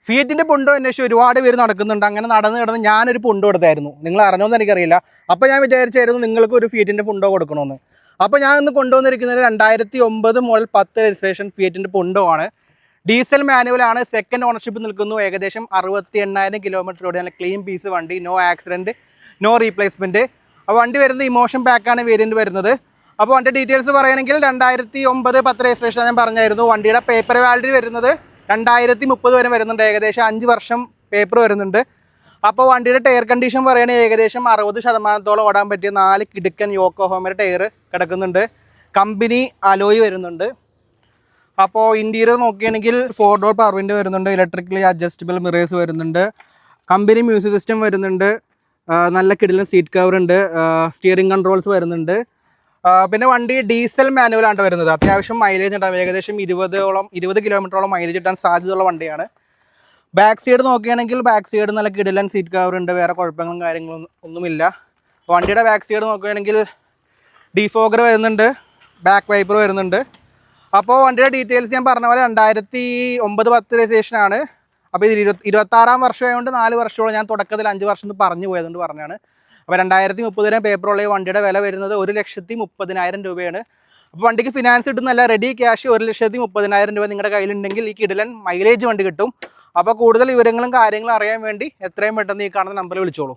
ഫിയറ്റിൻ്റെ പുണ്ടോ അന്വേഷിച്ച് ഒരുപാട് പേര് നടക്കുന്നുണ്ട്. അങ്ങനെ നടന്ന് ഞാനൊരു പുണ്ടോ എടുത്തായിരുന്നു. നിങ്ങൾ അറിഞ്ഞോന്ന് എനിക്കറിയില്ല. അപ്പോൾ ഞാൻ വിചാരിച്ചായിരുന്നു നിങ്ങൾക്ക് ഒരു ഫിയറ്റിൻ്റെ പുണ്ടോ കൊടുക്കണമെന്ന്. അപ്പോൾ ഞാൻ ഇന്ന് കൊണ്ടുവന്നിരിക്കുന്നത് 2009 മുതൽ 10 രജിസ്ട്രേഷൻ ഫിയറ്റിൻ്റെ പുണ്ടോ ആണ്. ഡീസൽ മാനുവലാണ്. സെക്കൻഡ് ഓണർഷിപ്പ് നിൽക്കുന്നു. ഏകദേശം 68,000 കിലോമീറ്റർ ഓടി. നല്ല ക്ലീൻ പീസ് വണ്ടി, നോ ആക്സിഡൻറ്റ്, നോ റീപ്ലേസ്മെൻറ്റ്. അപ്പോൾ വണ്ടി വരുന്നത് ഇമോഷൻ പാക്കാണ് വേരിയൻറ്റ് വരുന്നത്. അപ്പോൾ വണ്ടി ഡീറ്റെയിൽസ് പറയുകയാണെങ്കിൽ 2009 10 രജിസ്ട്രേഷൻ ഞാൻ പറഞ്ഞായിരുന്നു. വണ്ടിയുടെ പേപ്പർ വാലിഡിറ്റി വരുന്നത് 2030 വരെ വരുന്നുണ്ട്. ഏകദേശം 5 വർഷം പേപ്പർ വരുന്നുണ്ട്. അപ്പോൾ വണ്ടിയുടെ ടയർ കണ്ടീഷൻ പറയുകയാണെങ്കിൽ ഏകദേശം 60% ഓടാൻ പറ്റിയ 4 കിടുക്കൻ യോക്കോഹാമയുടെ ടയർ കിടക്കുന്നുണ്ട്. കമ്പനി അലോയ് വരുന്നുണ്ട്. അപ്പോൾ ഇൻറ്റീരിയർ നോക്കുകയാണെങ്കിൽ 4 ഡോർ പവർ വിൻഡോ വരുന്നുണ്ട്. ഇലക്ട്രിക്കലി അഡ്ജസ്റ്റബിൾ മിറേഴ്സ് വരുന്നുണ്ട്. കമ്പനി മ്യൂസിക് സിസ്റ്റം വരുന്നുണ്ട്. നല്ല കിടിലൻ സീറ്റ് കവർ ഉണ്ട്. സ്റ്റിയറിംഗ് കൺട്രോൾസ് വരുന്നുണ്ട്. പിന്നെ വണ്ടി ഡീസൽ മാനുവലാണ് വരുന്നത്. അത്യാവശ്യം മൈലേജ് ഉണ്ടാവും. ഏകദേശം 20 കിലോമീറ്ററോളം മൈലേജ് കിട്ടാൻ സാധ്യതയുള്ള വണ്ടിയാണ്. ബാക്ക് സൈഡ് നോക്കുകയാണെങ്കിൽ ബാക്ക് സൈഡ് നല്ല കിടിലൻ സീറ്റ് കവർ ഉണ്ട്. വേറെ കുഴപ്പങ്ങളും കാര്യങ്ങളും ഒന്നുമില്ല. വണ്ടിയുടെ ബാക്ക് സൈഡ് നോക്കുകയാണെങ്കിൽ ഡിഫോഗർ വരുന്നുണ്ട്. ബാക്ക് വൈപ്പർ വരുന്നുണ്ട്. അപ്പോൾ വണ്ടിയുടെ ഡീറ്റെയിൽസ് ഞാൻ പറഞ്ഞ പോലെ 2009 10 രജിസ്ട്രേഷനാണ്. അപ്പോൾ ഇത് 26-ാം വർഷമായതുകൊണ്ട് 4 വർഷത്തോളം ഞാൻ തുടക്കത്തിൽ 5 വർഷം എന്ന് പറഞ്ഞു പോയതുകൊണ്ട് പറഞ്ഞാണ്. അപ്പോൾ 2030 വരെ പേപ്പറുള്ള വണ്ടിയുടെ വില വരുന്നത് 1,30,000 രൂപയാണ്. അപ്പോൾ വണ്ടിക്ക് ഫിനാൻസ് കിട്ടുന്നല്ല, റെഡി ക്യാഷ് 1,30,000 രൂപ നിങ്ങളുടെ കയ്യിലുണ്ടെങ്കിൽ ഈ കിടിലൻ മൈലേജ് വണ്ടി കിട്ടും. അപ്പോൾ കൂടുതൽ വിവരങ്ങളും കാര്യങ്ങളും അറിയാൻ വേണ്ടി എത്രയും പെട്ടെന്ന് ഈ കാണുന്ന നമ്പറിൽ വിളിച്ചോളൂ.